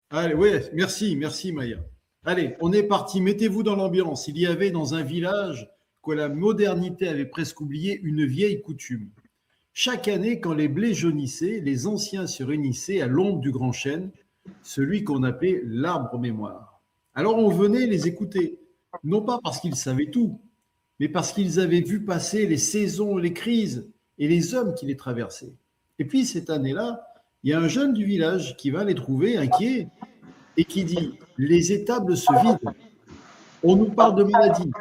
Allez, ouais, merci Maya. Allez, on est parti, mettez-vous dans l'ambiance. Il y avait dans un village que la modernité avait presque oublié une vieille coutume. Chaque année, quand les blés jaunissaient, les anciens se réunissaient à l'ombre du grand chêne, celui qu'on appelait l'arbre mémoire. Alors on venait les écouter, non pas parce qu'ils savaient tout, mais parce qu'ils avaient vu passer les saisons, les crises et les hommes qui les traversaient. Et puis cette année-là, il y a un jeune du village qui va les trouver inquiets et qui dit: les étables se vident, on nous parle de maladies,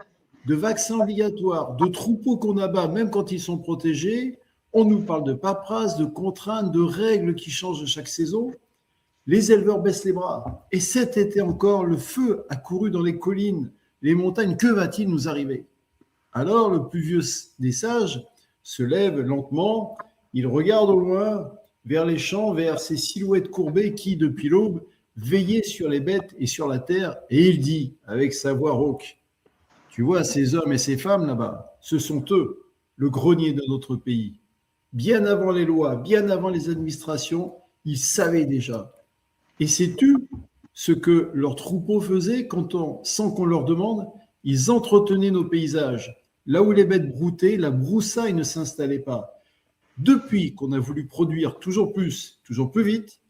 de vaccins obligatoires, de troupeaux qu'on abat même quand ils sont protégés, on nous parle de paperasse, de contraintes, de règles qui changent chaque saison. Les éleveurs baissent les bras. Et cet été encore, le feu a couru dans les collines, les montagnes. Que va-t-il nous arriver? Alors le plus vieux des sages se lève lentement, il regarde au loin, vers les champs, vers ces silhouettes courbées qui, depuis l'aube, veillaient sur les bêtes et sur la terre, et il dit, avec sa voix rauque: tu vois ces hommes et ces femmes là-bas, ce sont eux, le grenier de notre pays. Bien avant les lois, bien avant les administrations, ils savaient déjà. Et sais-tu ce que leurs troupeaux faisaient sans qu'on leur demande? Ils entretenaient nos paysages. Là où les bêtes broutaient, la broussaille ne s'installait pas. Depuis qu'on a voulu produire toujours plus vite,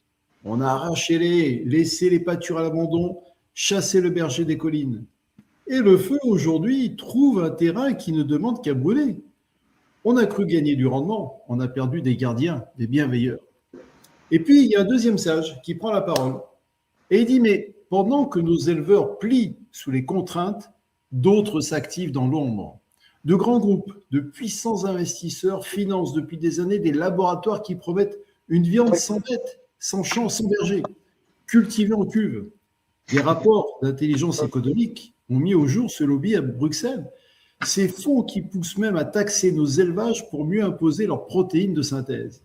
on a arraché les haies, laissé les pâtures à l'abandon, chassé le berger des collines. Et le feu, aujourd'hui, trouve un terrain qui ne demande qu'à brûler. On a cru gagner du rendement, on a perdu des gardiens, des bienveilleurs. Et puis, il y a un deuxième sage qui prend la parole et il dit: mais pendant que nos éleveurs plient sous les contraintes, d'autres s'activent dans l'ombre. De grands groupes, de puissants investisseurs financent depuis des années des laboratoires qui promettent une viande sans bête, sans champ, sans berger, cultivée en cuve. Des rapports d'intelligence économique ont mis au jour ce lobby à Bruxelles. Ces fonds qui poussent même à taxer nos élevages pour mieux imposer leurs protéines de synthèse.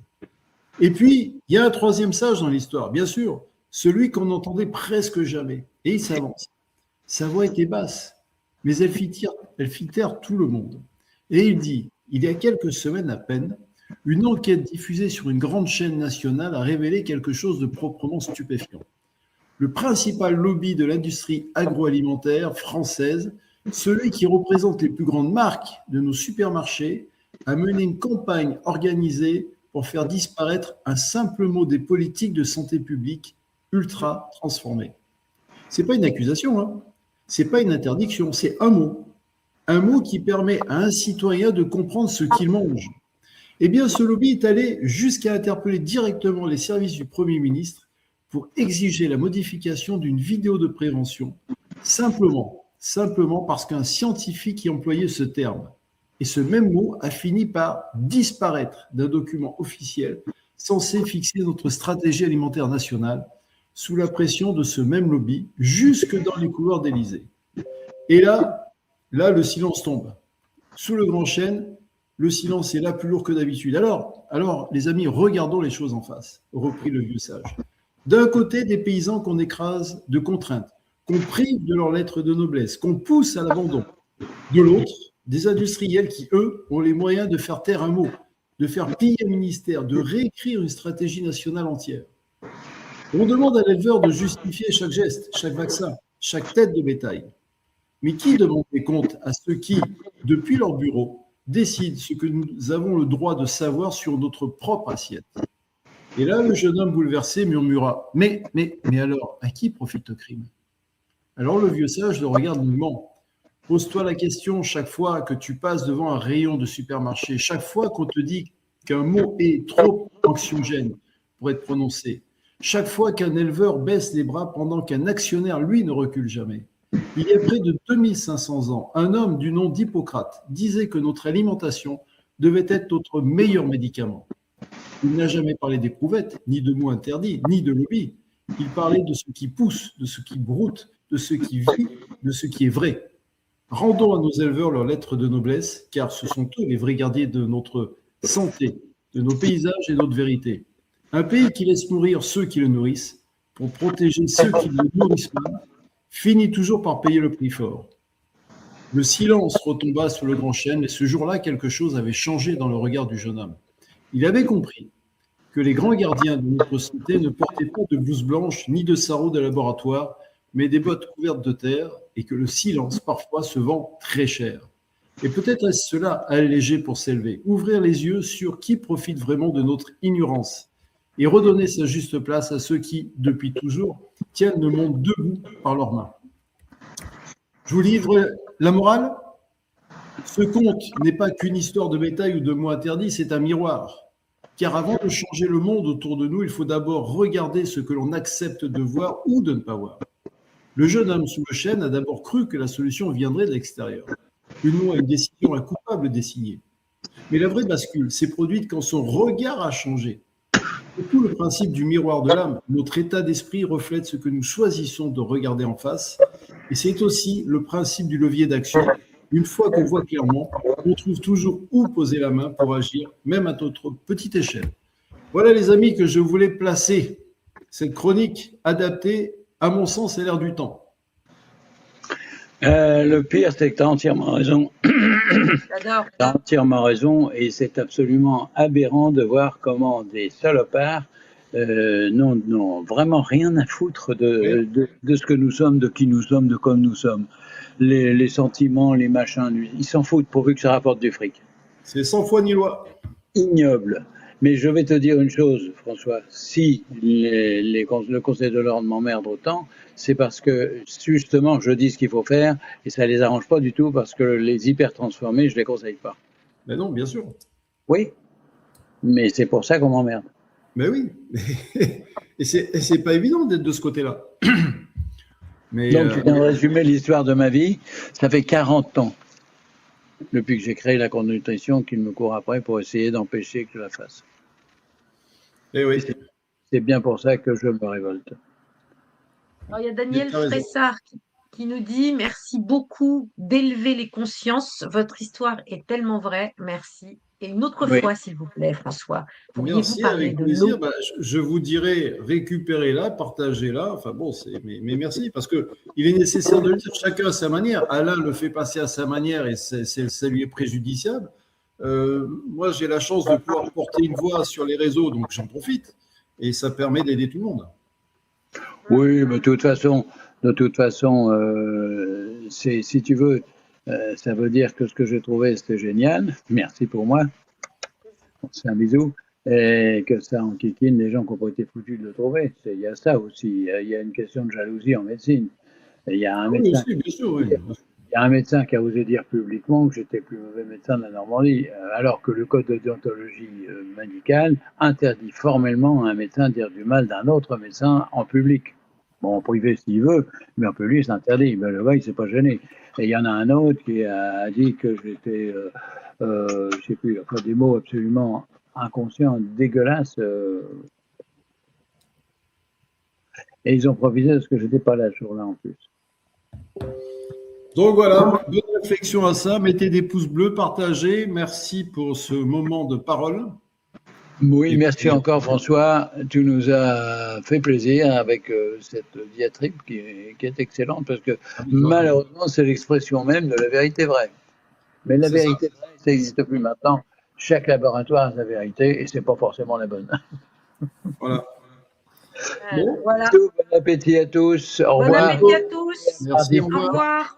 Et puis, il y a un troisième sage dans l'histoire, bien sûr, celui qu'on n'entendait presque jamais. Et il s'avance. Sa voix était basse, mais elle fit taire tout le monde. Et il dit: il y a quelques semaines à peine, une enquête diffusée sur une grande chaîne nationale a révélé quelque chose de proprement stupéfiant. Le principal lobby de l'industrie agroalimentaire française, celui qui représente les plus grandes marques de nos supermarchés, a mené une campagne organisée pour faire disparaître un simple mot des politiques de santé publique ultra transformées. Ce n'est pas une accusation, hein. Ce n'est pas une interdiction, c'est un mot. Un mot qui permet à un citoyen de comprendre ce qu'il mange. Eh bien, ce lobby est allé jusqu'à interpeller directement les services du Premier ministre pour exiger la modification d'une vidéo de prévention, simplement parce qu'un scientifique y employait ce terme. Et ce même mot a fini par disparaître d'un document officiel censé fixer notre stratégie alimentaire nationale sous la pression de ce même lobby, jusque dans les couloirs d'Élysée. Et là, le silence tombe. Sous le grand chêne, le silence est là plus lourd que d'habitude. Alors, les amis, regardons les choses en face, reprit le vieux sage. D'un côté, des paysans qu'on écrase de contraintes, qu'on prive de leurs lettres de noblesse, qu'on pousse à l'abandon. De l'autre, des industriels qui, eux, ont les moyens de faire taire un mot, de faire piller un ministère, de réécrire une stratégie nationale entière. On demande à l'éleveur de justifier chaque geste, chaque vaccin, chaque tête de bétail. Mais qui demande des comptes à ceux qui, depuis leur bureau, décident ce que nous avons le droit de savoir sur notre propre assiette? Et là, le jeune homme bouleversé murmura: mais alors, à qui profite le crime? Alors le vieux sage le regarde longuement. Pose-toi la question chaque fois que tu passes devant un rayon de supermarché, chaque fois qu'on te dit qu'un mot est trop anxiogène pour être prononcé, chaque fois qu'un éleveur baisse les bras pendant qu'un actionnaire, lui, ne recule jamais. Il y a près de 2500 ans, un homme du nom d'Hippocrate disait que notre alimentation devait être notre meilleur médicament. Il n'a jamais parlé d'éprouvettes, ni de mots interdits, ni de lobby. Il parlait de ce qui pousse, de ce qui broute, de ce qui vit, de ce qui est vrai. Rendons à nos éleveurs leur lettre de noblesse, car ce sont eux les vrais gardiens de notre santé, de nos paysages et de notre vérité. Un pays qui laisse nourrir ceux qui le nourrissent, pour protéger ceux qui ne le nourrissent pas, finit toujours par payer le prix fort. Le silence retomba sous le grand chêne, et ce jour-là, quelque chose avait changé dans le regard du jeune homme. Il avait compris. que les grands gardiens de notre santé ne portaient pas de blouse blanche ni de sarraux de laboratoire, mais des bottes couvertes de terre, et que le silence parfois se vend très cher. Et peut-être est-ce cela alléger pour s'élever, ouvrir les yeux sur qui profite vraiment de notre ignorance et redonner sa juste place à ceux qui, depuis toujours, tiennent le monde debout par leurs mains. Je vous livre la morale. Ce conte n'est pas qu'une histoire de bétail ou de mots interdits, c'est un miroir. Car avant de changer le monde autour de nous, il faut d'abord regarder ce que l'on accepte de voir ou de ne pas voir. Le jeune homme sous le chêne a d'abord cru que la solution viendrait de l'extérieur. Une une décision, un coupable désigné. Mais la vraie bascule s'est produite quand son regard a changé. C'est tout le principe du miroir de l'âme. Notre état d'esprit reflète ce que nous choisissons de regarder en face. Et c'est aussi le principe du levier d'action. Une fois qu'on voit clairement, on trouve toujours où poser la main pour agir, même à notre petite échelle. Voilà les amis que je voulais placer. Cette chronique adaptée, à mon sens, à l'ère du temps. Le pire, c'est que tu as entièrement raison. J'adore. Tu as entièrement raison et c'est absolument aberrant de voir comment des salopards n'ont vraiment rien à foutre de ce que nous sommes, de qui nous sommes, de comme nous sommes. Les sentiments, les machins, ils s'en foutent pourvu que ça rapporte du fric. C'est sans foi ni loi. Ignoble. Mais je vais te dire une chose, François, si le Conseil de l'Ordre m'emmerde autant, c'est parce que justement je dis ce qu'il faut faire et ça les arrange pas du tout parce que les hyper transformés, je les conseille pas. Mais non, bien sûr. Oui, mais c'est pour ça qu'on m'emmerde. Mais oui. Et c'est pas évident d'être de ce côté-là. Mais donc, je viens de résumer l'histoire de ma vie. Ça fait 40 ans, depuis que j'ai créé la Cour de nutrition, qu'il me court après pour essayer d'empêcher que je la fasse. Et oui. C'est bien pour ça que je me révolte. Alors, il y a Daniel Fressard qui nous dit « Merci beaucoup d'élever les consciences. Votre histoire est tellement vraie. Merci. Et une autre fois, s'il vous plaît, François, pourriez-vous parler de l'eau ?» Je vous dirais, récupérez-la, partagez-la. Enfin bon, mais merci, parce qu'il est nécessaire de le dire, chacun à sa manière. Alain le fait passer à sa manière et ça lui est préjudiciable. Moi, j'ai la chance de pouvoir porter une voix sur les réseaux, donc j'en profite. Et ça permet d'aider tout le monde. Oui, mais de toute façon, si tu veux, ça veut dire que ce que j'ai trouvé, c'était génial. Merci pour moi. C'est un bisou. Et que ça enquiquine les gens qui n'ont pas été foutus de le trouver. Il y a ça aussi. Il y a une question de jalousie en médecine. Et il y a un médecin. Oui, bien sûr, oui. Il y a un médecin qui a osé dire publiquement que j'étais le plus mauvais médecin de la Normandie, alors que le code de déontologie médicale interdit formellement à un médecin de dire du mal d'un autre médecin en public. Bon, en privé s'il veut, mais en public c'est interdit. Ben, le gars, il ne s'est pas gêné. Et il y en a un autre qui a dit que j'étais, je ne sais plus, enfin, des mots absolument inconscients, dégueulasses. Et ils ont profité de ce que je n'étais pas là ce jour-là en plus. Donc voilà, bonne réflexion à ça. Mettez des pouces bleus, partagez. Merci pour ce moment de parole. Oui, merci encore François. Tu nous as fait plaisir avec cette diatribe qui est excellente parce que malheureusement c'est l'expression même de la vérité vraie. Mais la vérité vraie, ça n'existe plus maintenant. Chaque laboratoire a sa vérité et c'est pas forcément la bonne. Voilà. Voilà. Bon appétit à tous. Au revoir. Bon appétit à tous. Merci. Au revoir.